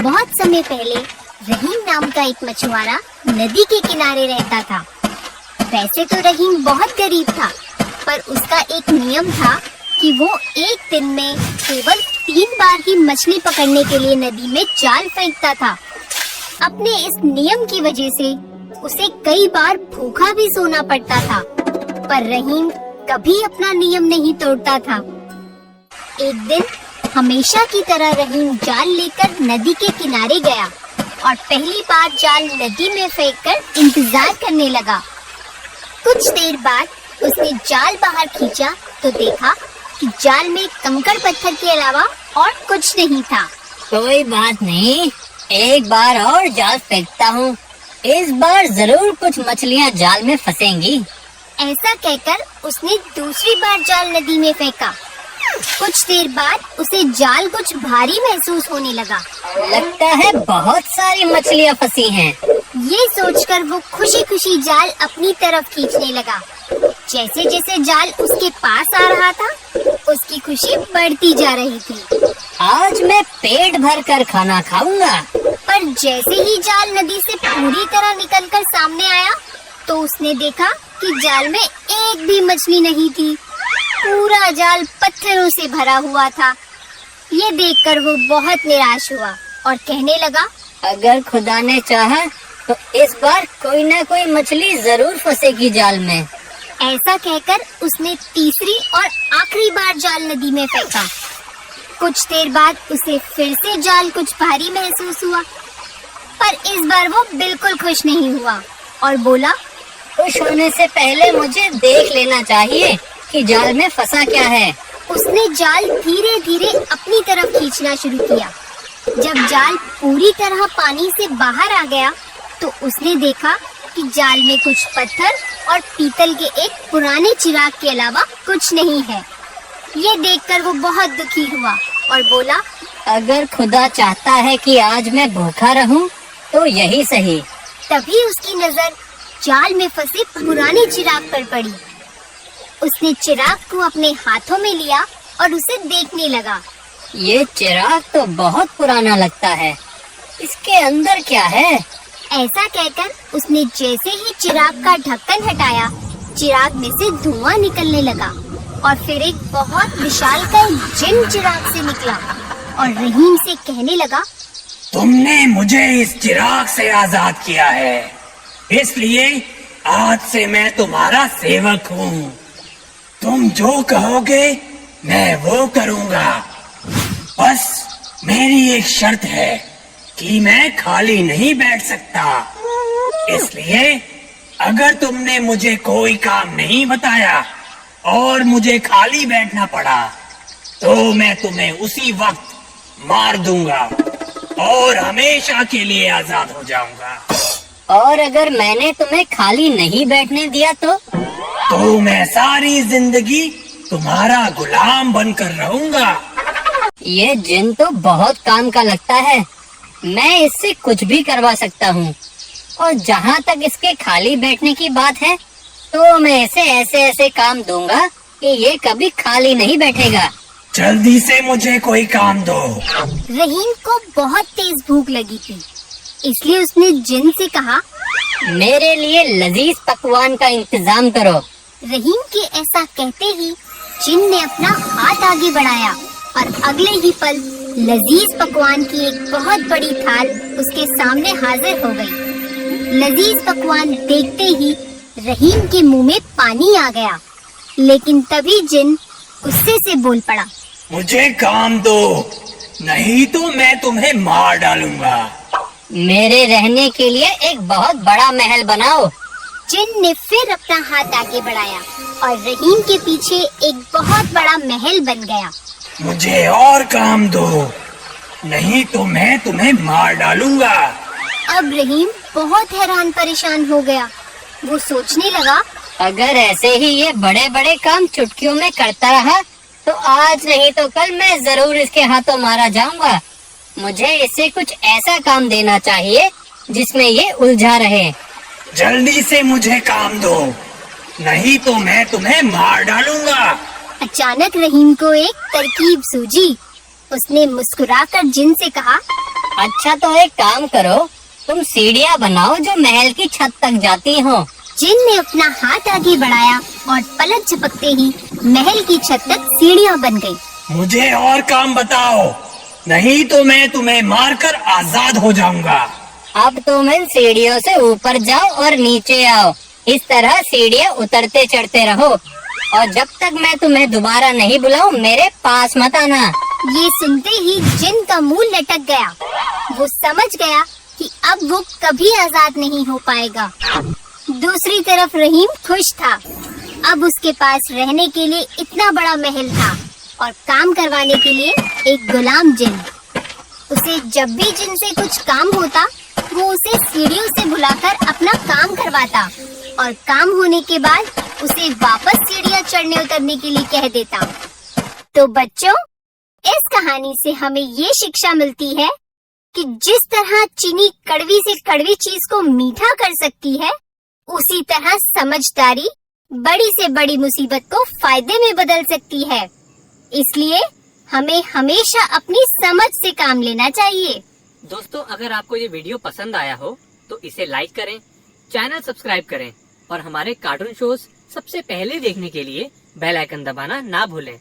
बहुत समय पहले रहीम नाम का एक मछुआरा नदी के किनारे रहता था। वैसे तो रहीम बहुत गरीब था, पर उसका एक नियम था कि वो एक दिन में केवल 3 बार ही मछली पकड़ने के लिए नदी में जाल फेंकता था। अपने इस नियम की वजह से उसे कई बार भूखा भी सोना पड़ता था, पर रहीम कभी अपना नियम नहीं तोड़ता था। एक दिन हमेशा की तरह रहीम जाल लेकर नदी के किनारे गया और पहली बार जाल नदी में फेंककर इंतजार करने लगा। कुछ देर बाद उसने जाल बाहर खींचा तो देखा कि जाल में कंकड़ पत्थर के अलावा और कुछ नहीं था। कोई बात नहीं, एक बार और जाल फेंकता हूँ। इस बार जरूर कुछ मछलियाँ जाल में फंसेंगी। ऐसा कहकर उसने दूसरी बार जाल नदी में फेंका। कुछ देर बाद उसे जाल कुछ भारी महसूस होने लगा। लगता है बहुत सारी मछलियाँ फंसी हैं। ये सोचकर वो खुशी खुशी जाल अपनी तरफ खींचने लगा। जैसे जैसे जाल उसके पास आ रहा था, उसकी खुशी बढ़ती जा रही थी। आज मैं पेट भर कर खाना खाऊंगा। पर जैसे ही जाल नदी से पूरी तरह निकलकर सामने आया, तो उसने देखा कि जाल में एक भी मछली नहीं थी। पूरा जाल पत्थरों से भरा हुआ था। ये देखकर वो बहुत निराश हुआ और कहने लगा, अगर खुदा ने चाहा तो इस बार कोई ना कोई मछली जरूर फंसेगी जाल में। ऐसा कहकर उसने तीसरी और आखिरी बार जाल नदी में फेंका। कुछ देर बाद उसे फिर से जाल कुछ भारी महसूस हुआ, पर इस बार वो बिल्कुल खुश नहीं हुआ और बोला, खुश होने से पहले मुझे देख लेना चाहिए कि जाल में फंसा क्या है। उसने जाल धीरे धीरे अपनी तरफ खींचना शुरू किया। जब जाल पूरी तरह पानी से बाहर आ गया, तो उसने देखा कि जाल में कुछ पत्थर और पीतल के एक पुराने चिराग के अलावा कुछ नहीं है। ये देखकर वो बहुत दुखी हुआ और बोला, अगर खुदा चाहता है कि आज मैं भूखा रहूं, तो यही सही। तभी उसकी नजर जाल में फंसे पुराने चिराग पर पड़ी। उसने चिराग को अपने हाथों में लिया और उसे देखने लगा। ये चिराग तो बहुत पुराना लगता है, इसके अंदर क्या है? ऐसा कहकर उसने जैसे ही चिराग का ढक्कन हटाया, चिराग में से धुआं निकलने लगा और फिर एक बहुत विशालकाय जिन चिराग से निकला और रहीम से कहने लगा, तुमने मुझे इस चिराग से आजाद किया है, इसलिए आज से मैं तुम्हारा सेवक हूँ। तुम जो कहोगे मैं वो करूँगा। बस मेरी एक शर्त है कि मैं खाली नहीं बैठ सकता, इसलिए अगर तुमने मुझे कोई काम नहीं बताया और मुझे खाली बैठना पड़ा, तो मैं तुम्हें उसी वक्त मार दूंगा और हमेशा के लिए आजाद हो जाऊंगा। और अगर मैंने तुम्हें खाली नहीं बैठने दिया तो मैं सारी जिंदगी तुम्हारा गुलाम बनकर रहूंगा। ये जिन तो बहुत काम का लगता है। मैं इससे कुछ भी करवा सकता हूँ, और जहाँ तक इसके खाली बैठने की बात है, तो मैं इसे ऐसे ऐसे काम दूंगा कि ये कभी खाली नहीं बैठेगा। जल्दी से मुझे कोई काम दो। रहीम को बहुत तेज भूख लगी थी, इसलिए उसने जिन से कहा, मेरे लिए लजीज पकवान का इंतजाम करो। रहीम के ऐसा कहते ही जिन ने अपना हाथ आगे बढ़ाया और अगले ही पल लजीज पकवान की एक बहुत बड़ी थाल उसके सामने हाजिर हो गई। लजीज पकवान देखते ही रहीम के मुंह में पानी आ गया, लेकिन तभी जिन गुस्से से बोल पड़ा, मुझे काम दो, नहीं तो मैं तुम्हें मार डालूंगा। मेरे रहने के लिए एक बहुत बड़ा महल बनाओ। जिन ने फिर अपना हाथ आगे बढ़ाया और रहीम के पीछे एक बहुत बड़ा महल बन गया। मुझे और काम दो, नहीं तो मैं तुम्हें मार डालूंगा। अब रहीम बहुत हैरान परेशान हो गया। वो सोचने लगा, अगर ऐसे ही ये बड़े बड़े काम चुटकियों में करता रहा, तो आज नहीं तो कल मैं जरूर इसके हाथों मारा जाऊंगा। मुझे इसे कुछ ऐसा काम देना चाहिए जिसमें ये उलझा रहे। जल्दी से मुझे काम दो, नहीं तो मैं तुम्हें मार डालूंगा। अचानक रहीम को एक तरकीब सूझी। उसने मुस्कुराकर जिन से कहा, अच्छा तो एक काम करो, तुम सीढ़ियाँ बनाओ जो महल की छत तक जाती हो। जिन ने अपना हाथ आगे बढ़ाया और पलक झपकते ही महल की छत तक सीढ़ियाँ बन गई। मुझे और काम बताओ, नहीं तो मैं तुम्हें मारकर आजाद हो जाऊंगा। अब तुम इन सीढ़ियों से ऊपर जाओ और नीचे आओ। इस तरह सीढ़ियाँ उतरते चढ़ते रहो और जब तक मैं तुम्हें दोबारा नहीं बुलाऊं मेरे पास मत आना। ये सुनते ही जिन का मुंह लटक गया। वो समझ गया कि अब वो कभी आजाद नहीं हो पाएगा। दूसरी तरफ रहीम खुश था। अब उसके पास रहने के लिए इतना बड़ा महल था और काम करवाने के लिए एक गुलाम जिन। उसे जब भी जिन से कुछ काम होता वो उसे सीढ़ियों से बुलाकर अपना काम करवाता और काम होने के बाद उसे वापस सीढ़ियाँ चढ़ने उतरने के लिए कह देता। तो बच्चों, इस कहानी से हमें ये शिक्षा मिलती है कि जिस तरह चीनी कड़वी से कड़वी चीज को मीठा कर सकती है, उसी तरह समझदारी बड़ी से बड़ी मुसीबत को फायदे में बदल सकती है। इसलिए हमें हमेशा अपनी समझ से काम लेना चाहिए। दोस्तों, अगर आपको ये वीडियो पसंद आया हो तो इसे लाइक करें, चैनल सब्सक्राइब करें और हमारे कार्टून शोज सबसे पहले देखने के लिए बेल आइकन दबाना ना भूलें।